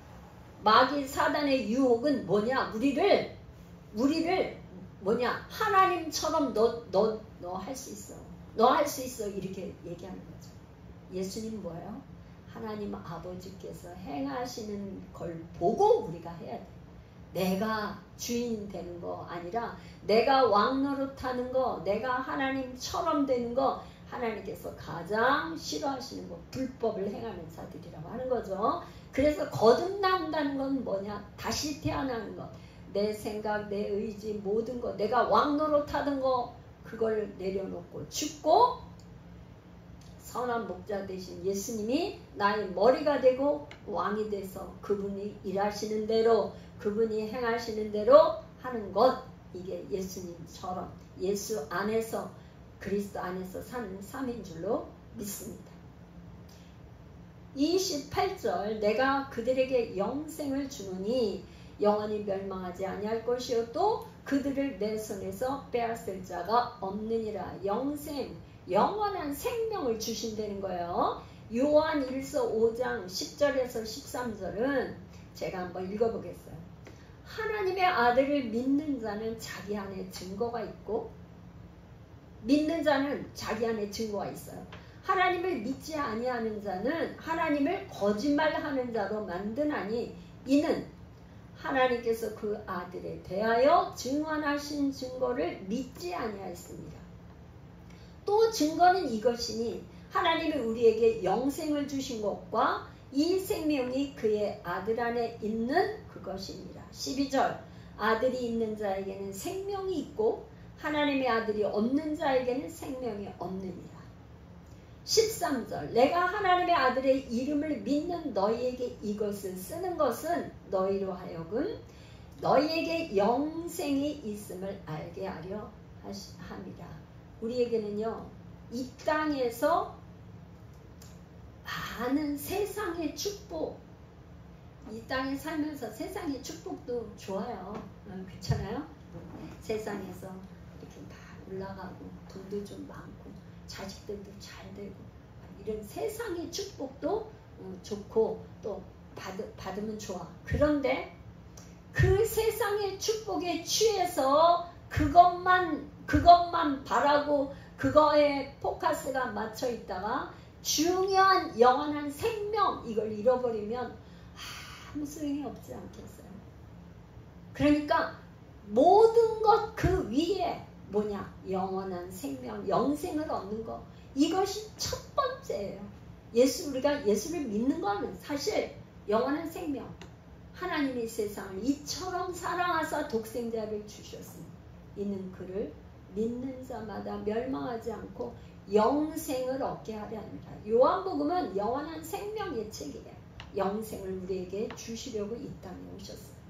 마귀 사단의 유혹은 뭐냐? 우리를 하나님처럼 너 할 수 있어. 너 할 수 있어. 이렇게 얘기하는 거죠. 예수님 뭐예요? 하나님 아버지께서 행하시는 걸 보고 우리가 해야 돼. 내가 주인 되는 거 아니라 내가 왕 노릇하는 거, 내가 하나님처럼 되는 거, 하나님께서 가장 싫어하시는 거, 불법을 행하는 자들이라고 하는 거죠. 그래서 거듭난다는 건 뭐냐? 다시 태어나는 것. 내 생각, 내 의지, 모든 거, 내가 왕 노릇하던 거, 그걸 내려놓고 죽고 선한 목자 되신 예수님이 나의 머리가 되고 왕이 돼서 그분이 일하시는 대로, 그분이 행하시는 대로 하는 것, 이게 예수님처럼 예수 안에서, 그리스도 안에서 사는 삶인 줄로 믿습니다. 28절, 내가 그들에게 영생을 주노니 영원히 멸망하지 아니할 것이요 또 그들을 내 손에서 빼앗을 자가 없느니라. 영생, 영원한 생명을 주신다는 거예요. 요한 1서 5장 10절에서 13절은 제가 한번 읽어보겠어요. 하나님의 아들을 믿는 자는 자기 안에 증거가 있고, 믿는 자는 자기 안에 증거가 있어요. 하나님을 믿지 아니하는 자는 하나님을 거짓말하는 자로 만드나니 이는 하나님께서 그 아들에 대하여 증언하신 증거를 믿지 아니하였습니다. 또 증거는 이것이니 하나님이 우리에게 영생을 주신 것과 이 생명이 그의 아들 안에 있는 그것입니다. 12절, 아들이 있는 자에게는 생명이 있고 하나님의 아들이 없는 자에게는 생명이 없느니라. 13절, 내가 하나님의 아들의 이름을 믿는 너희에게 이것을 쓰는 것은 너희로 하여금 너희에게 영생이 있음을 알게 하려 함이라. 우리에게는요, 이 땅에서 많은 세상의 축복, 이 땅에 살면서 세상의 축복도 좋아요. 그렇잖아요? 세상에서 이렇게 막 올라가고 돈도 좀 많고 자식들도 잘 되고 이런 세상의 축복도 좋고 또 받으면 좋아. 그런데 그 세상의 축복에 취해서 그것만 바라고 그거에 포커스가 맞춰 있다가 중요한 영원한 생명, 이걸 잃어버리면 아무 소용이 없지 않겠어요? 그러니까 모든 것 그 위에 뭐냐? 영원한 생명, 영생을 얻는 것, 이것이 첫 번째예요. 우리가 예수를 믿는 거는 사실 영원한 생명, 하나님이 세상을 이처럼 사랑하사 독생자를 주셨으니 이는 그를 믿는 자마다 멸망하지 않고 영생을 얻게 하려 합니다. 요한복음은 영원한 생명의 책이에요. 영생을 우리에게 주시려고 이 땅에 오셨어요.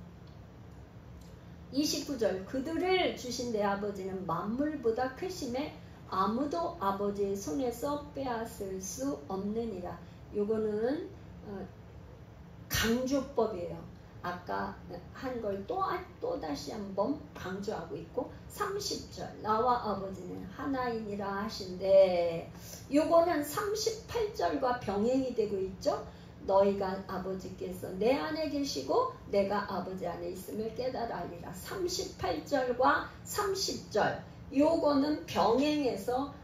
29절, 그들을 주신 내 아버지는 만물보다 크심에 아무도 아버지의 손에서 빼앗을 수 없느니라. 요거는 강조법이에요. 아까 한 걸 또 다시 한번 강조하고 있고 30절 나와 아버지는 하나이니라 하신데 요거는 38절과 병행이 되고 있죠. 너희가 아버지께서 내 안에 계시고 내가 아버지 안에 있음을 깨달으리라. 38절과 30절 요거는 병행해서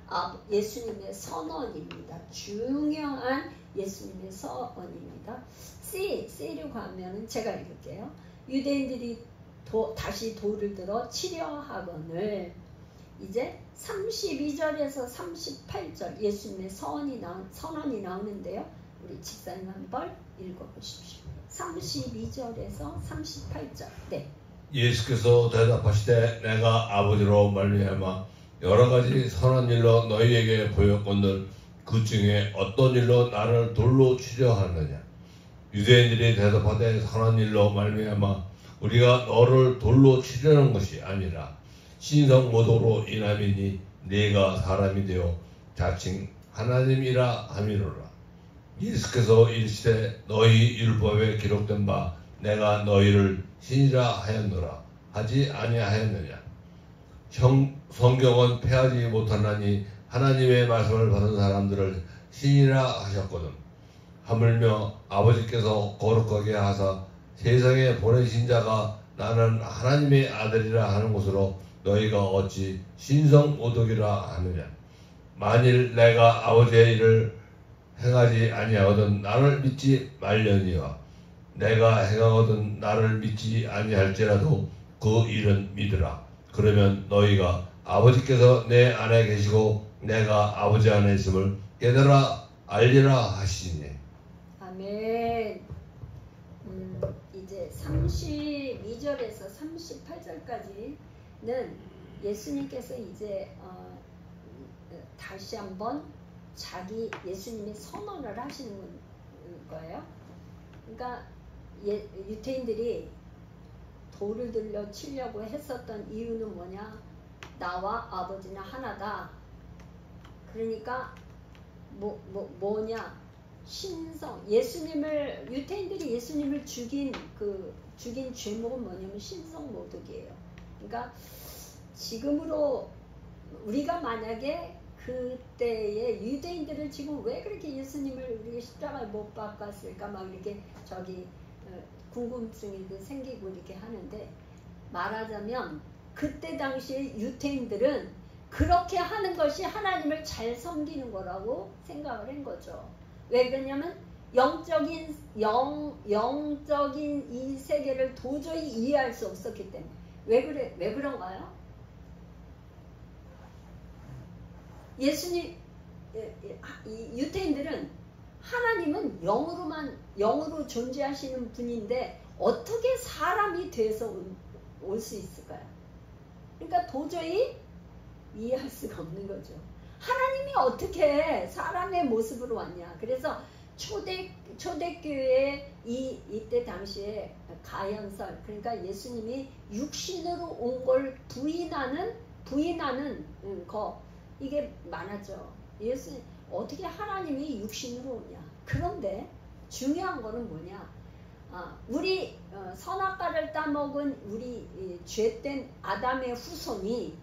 예수님의 선언입니다. 중요한 예수님의 선언입니다. C로 가면은 제가 읽을게요. 유대인들이 다시 돌을 들어 치려 하거늘. 이제 32절에서 38절 예수님의 선언이 나오는데요. 우리 집사님 한번 읽어보십시오. 32절에서 38절. 네. 예수께서 대답하시되 내가 아버지로 말미암아 여러 가지 선한 일로 너희에게 보였건들 그 중에 어떤 일로 나를 돌로 치려 하느냐. 유대인들이 대답하되 선한 일로 말미암아 우리가 너를 돌로 치려는 것이 아니라 신성 모독으로 인함이니 네가 사람이 되어 자칭 하나님이라 함이로라. 예수께서 이르시되 너희 율법에 기록된 바 내가 너희를 신이라 하였노라 하지 아니하였느냐. 성경은 폐하지 못하나니 하나님의 말씀을 받은 사람들을 신이라 하셨거든. 하물며 아버지께서 거룩하게 하사 세상에 보내신 자가 나는 하나님의 아들이라 하는 것으로 너희가 어찌 신성 모독이라 하느냐. 만일 내가 아버지의 일을 행하지 아니하거든 나를 믿지 말려니와 내가 행하거든 나를 믿지 아니할지라도 그 일은 믿으라. 그러면 너희가 아버지께서 내 안에 계시고 내가 아버지 안에 있음을 깨달아 알리라 하시니. 아멘. 이제 32절에서 38절까지는 예수님께서 이제 다시 한번 예수님이 선언을 하시는 거예요. 그러니까 유대인들이 돌을 들려 치려고 했었던 이유는 뭐냐? 나와 아버지는 하나다. 그러니까 뭐냐? 신성. 유대인들이 예수님을 죽인 죄목은 뭐냐면 신성 모독이에요. 그러니까 지금으로 우리가 만약에 그때의 유대인들은 지금 왜 그렇게 예수님을 우리가 십자가에 못 박았을까 막 이렇게 궁금증이 생기고 이렇게 하는데, 말하자면 그때 당시에 유대인들은 그렇게 하는 것이 하나님을 잘 섬기는 거라고 생각을 한 거죠. 왜 그러냐면 영적인 이 세계를 도저히 이해할 수 없었기 때문에. 왜 그런가요? 유대인들은 하나님은 영으로 존재하시는 분인데 어떻게 사람이 돼서 올 수 있을까요? 그러니까 도저히 이해할 수가 없는 거죠. 하나님이 어떻게 사람의 모습으로 왔냐. 그래서 초대교회 이때 당시에 가연설, 그러니까 예수님이 육신으로 온 걸 부인하는 거, 이게 많았죠. 예수님 어떻게 하나님이 육신으로 오냐. 그런데 중요한 거는 뭐냐. 우리 선악과를 따먹은 우리 죄된 아담의 후손이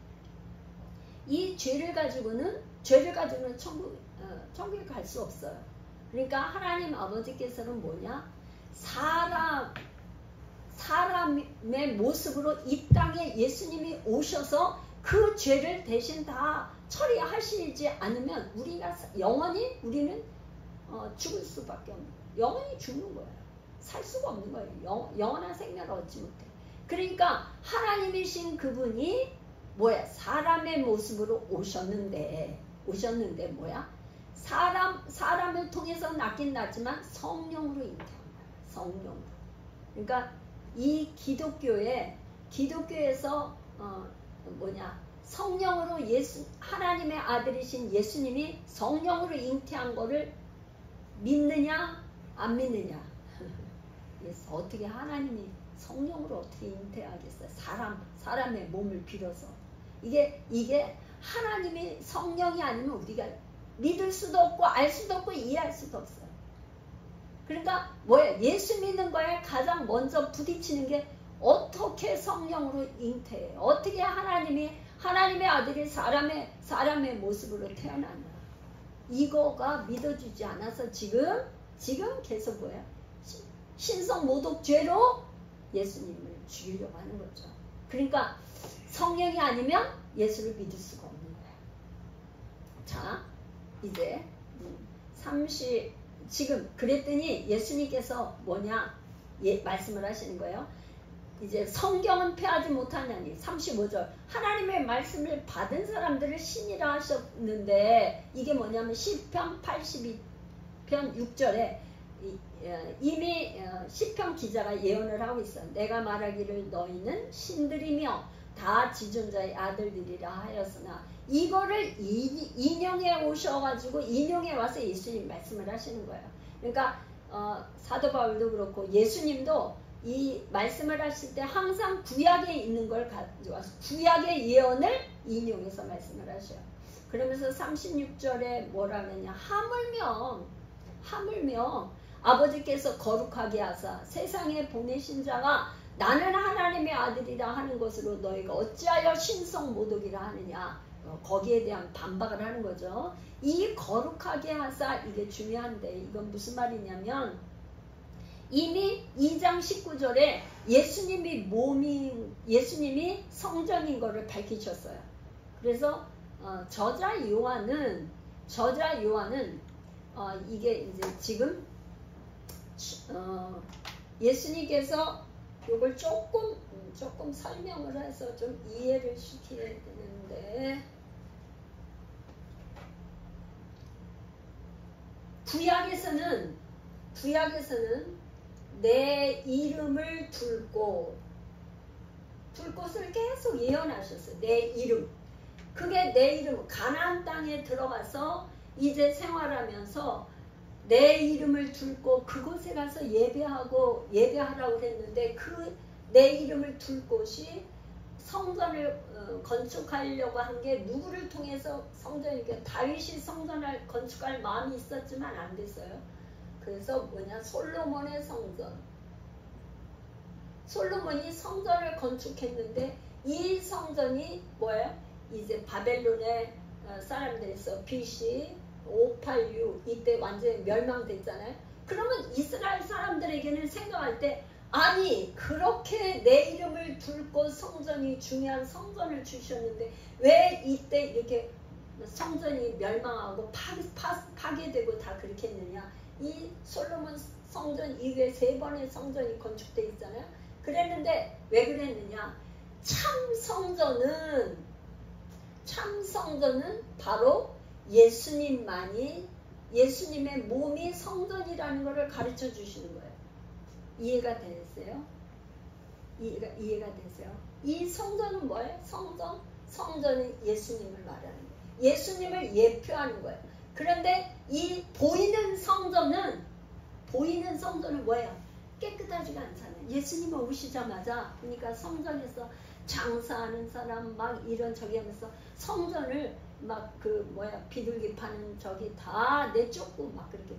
이 죄를 가지고는 천국에 갈 수 없어요. 그러니까 하나님 아버지께서는 뭐냐? 사람의 모습으로 이 땅에 예수님이 오셔서 그 죄를 대신 다 처리하시지 않으면 우리는 죽을 수밖에 없는 거예요. 영원히 죽는 거예요. 살 수가 없는 거예요. 영원한 생명을 얻지 못해. 그러니까 하나님이신 그분이 뭐야? 사람의 모습으로 오셨는데 뭐야? 사람을 통해서 낳긴 낳지만 성령으로 잉태한 거야. 성령으로. 그러니까 이 기독교에서 성령으로 하나님의 아들이신 예수님이 성령으로 잉태한 거를 믿느냐 안 믿느냐. 어떻게 하나님이 성령으로 어떻게 잉태하겠어요? 사람의 몸을 빌어서. 이게 하나님이 성령이 아니면 우리가 믿을 수도 없고 알 수도 없고 이해할 수도 없어요. 그러니까 뭐야? 예수 믿는 거에 가장 먼저 부딪히는 게 어떻게 성령으로 잉태해? 어떻게 하나님의 아들이 사람의 모습으로 태어났나? 이거가 믿어주지 않아서 지금 계속 뭐야? 신성 모독죄로 예수님을 죽이려고 하는 거죠. 그러니까 성령이 아니면 예수를 믿을 수가 없는 거야. 자, 이제 지금 그랬더니 예수님께서 뭐냐 말씀을 하시는 거예요. 이제 성경은 폐하지 못하냐니 35절 하나님의 말씀을 받은 사람들을 신이라 하셨는데 이게 뭐냐면 시편 82편 6절에 이미 시편 기자가 예언을 하고 있어. 내가 말하기를 너희는 신들이며 다 지존자의 아들들이라 하였으나 이거를 인용해 오셔가지고 인용해 와서 예수님 말씀을 하시는 거예요. 그러니까 사도 바울도 그렇고 예수님도 이 말씀을 하실 때 항상 구약에 있는 걸 가져와서 구약의 예언을 인용해서 말씀을 하셔요. 그러면서 36절에 뭐라 그러냐 하물며 아버지께서 거룩하게 하사 세상에 보내신 자가 나는 하나님의 아들이라 하는 것으로 너희가 어찌하여 신성 모독이라 하느냐. 거기에 대한 반박을 하는 거죠. 이 거룩하게 하사 이게 중요한데 이건 무슨 말이냐면 이미 2장 19절에 예수님이 성전인 것을 밝히셨어요. 그래서 저자 요한은 이게 이제 지금 예수님께서 이걸 조금 설명을 해서 좀 이해를 시켜야 되는데 구약에서는 내 이름을 둘 곳을 계속 예언하셨어요. 내 이름. 그게 내 이름. 가나안 땅에 들어가서 이제 생활하면서 내 이름을 둘 곳 그곳에 가서 예배하라고 그랬는데 그 내 이름을 둘 곳이 성전을 건축하려고 한 게 누구를 통해서 성전이니까 다윗이 성전을 건축할 마음이 있었지만 안 됐어요. 그래서 솔로몬의 성전. 솔로몬이 성전을 건축했는데 이 성전이 뭐예요? 이제 바벨론의 사람들에서 BC 586 이때 완전히 멸망됐잖아요. 그러면 이스라엘 사람들에게는 생각할 때 아니 그렇게 내 이름을 둘 곳 성전이 중요한 성전을 주셨는데 왜 이때 이렇게 성전이 멸망하고 파괴되고 다 그렇게 했느냐. 이 솔로몬 성전 이후에 3번의 성전이 건축되어 있잖아요. 그랬는데 왜 그랬느냐. 참 성전은 바로 예수님의 몸이 성전이라는 것을 가르쳐 주시는 거예요. 이해가 되세요? 이해가 되세요? 이 성전은 뭐예요? 성전은 예수님을 말하는 거예요. 예수님을 예표하는 거예요. 그런데 이 보이는 성전은 뭐예요? 깨끗하지가 않잖아요. 예수님이 오시자마자 그러니까 성전에서 장사하는 사람 막 이런 저기 하면서 성전을 막 비둘기 파는 저기 다 내쫓고 막 그렇게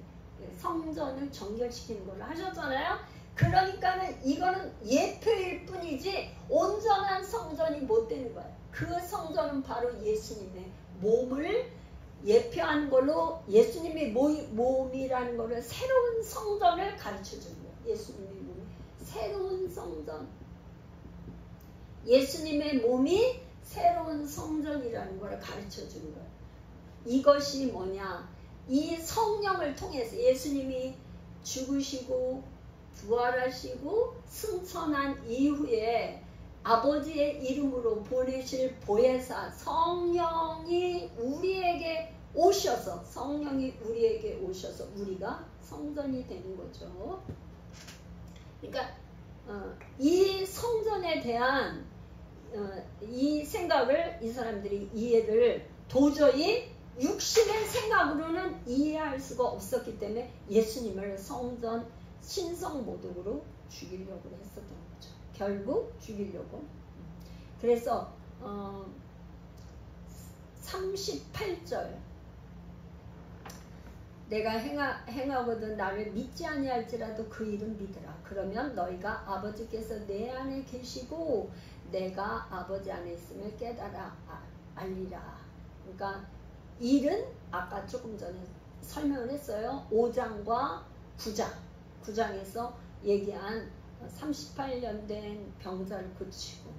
성전을 정결시키는 걸 하셨잖아요. 그러니까는 이거는 예표일 뿐이지 온전한 성전이 못 되는 거예요. 그 성전은 바로 예수님의 몸을 예표하는 걸로 예수님의 몸이라는 거를 새로운 성전을 가르쳐 주는 거예요. 예수님의 몸이 새로운 성전. 예수님의 몸이 새로운 성전이라는 걸 가르쳐 주는 거예요. 이것이 뭐냐? 이 성령을 통해서 예수님이 죽으시고 부활하시고 승천한 이후에 아버지의 이름으로 보내실 보혜사 성령이 우리에게 오셔서 우리가 성전이 되는 거죠. 그러니까 이 성전에 대한 이 생각을 이 사람들이 이해를 도저히 육신의 생각으로는 이해할 수가 없었기 때문에 예수님을 성전 신성 모독으로 죽이려고 했었던 거죠. 결국 죽이려고. 그래서 38절 내가 행하거든 나를 믿지 아니할지라도 그 일은 믿으라. 그러면 너희가 아버지께서 내 안에 계시고 내가 아버지 안에 있음을 깨달아 알리라. 그러니까 일은 아까 조금 전에 설명을 했어요. 5장과 9장에서 얘기한 38년 된 병자를 고치고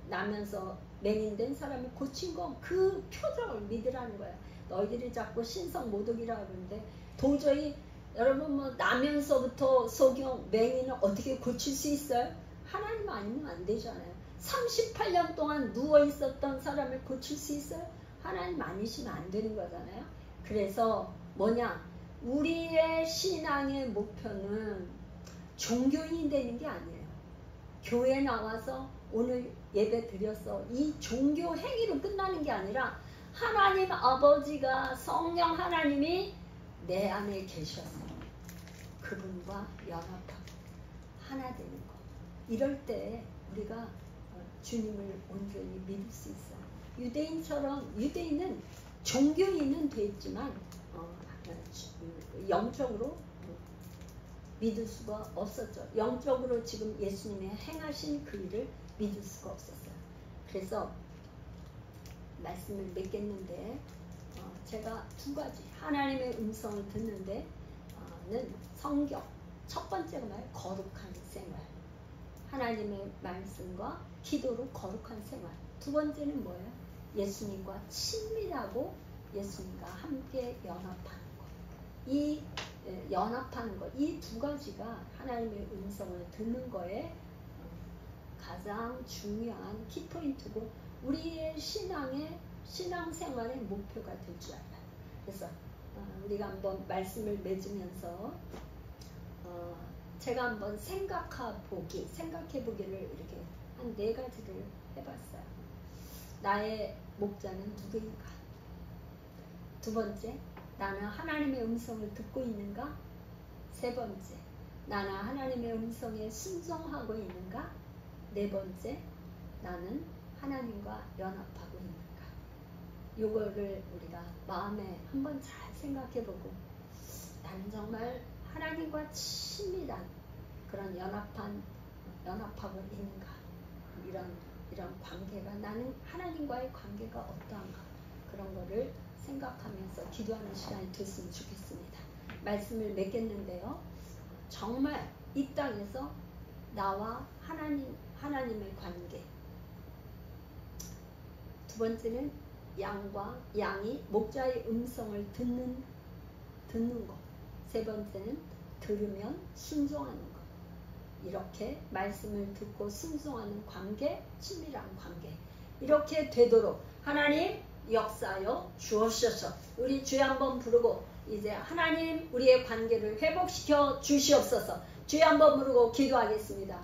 나면서 맹인된 사람을 고친 거 그 표적을 믿으라는 거야. 너희들이 자꾸 신성 모독이라고 하는데 도저히 여러분 뭐 나면서부터 소경 맹인을 어떻게 고칠 수 있어요? 하나님 아니면 안 되잖아요. 38년 동안 누워 있었던 사람을 고칠 수 있어요? 하나님 아니시면 안 되는 거잖아요. 그래서 뭐냐? 우리의 신앙의 목표는 종교인이 되는 게 아니에요. 교회 나와서 오늘 예배 드렸어. 이 종교 행위로 끝나는 게 아니라 하나님 아버지가 성령 하나님이 내 안에 계셔서 그분과 연합하고 하나 되는 거. 이럴 때 우리가 주님을 온전히 믿을 수 있어요. 유대인처럼 유대인은 종교인은 돼 있지만 영적으로 믿을 수가 없었죠. 영적으로 지금 예수님이 행하신 그 일을 믿을 수가 없었어요. 그래서 말씀을 맺겠는데 제가 두 가지 하나님의 음성을 듣는데 는 성경 첫 번째가 뭐예요? 거룩한 생활. 하나님의 말씀과 기도로 거룩한 생활. 두 번째는 뭐예요? 예수님과 친밀하고 예수님과 함께 연합하는 것. 이 연합하는 것. 이 두 가지가 하나님의 음성을 듣는 거에 가장 중요한 키포인트고 우리의 신앙생활의 목표가 될 줄 알아요. 그래서 우리가 한번 말씀을 맺으면서 제가 한번 생각해보기를 이렇게 한 4가지를 해봤어요. 나의 목자는 누구인가? 두 번째, 나는 하나님의 음성을 듣고 있는가? 세 번째, 나는 하나님의 음성에 순종하고 있는가? 네 번째, 나는 하나님과 연합하고 있는가? 요거를 우리가 마음에 한번 잘 생각해보고 나는 정말 하나님과 친밀한 그런 연합하고 있는가? 이런 관계가 나는 하나님과의 관계가 어떠한가? 그런 거를 생각하면서 기도하는 시간이 됐으면 좋겠습니다. 말씀을 맺겠는데요. 정말 이 땅에서 나와 하나님의 관계. 두 번째는 양이 목자의 음성을 듣는 것. 세 번째는 들으면 순종하는 것. 이렇게 말씀을 듣고 순종하는 관계, 친밀한 관계. 이렇게 되도록 하나님 역사하여 주옵소서. 우리 주여 한번 부르고 이제 하나님 우리의 관계를 회복시켜 주시옵소서. 주여 한번 부르고 기도하겠습니다.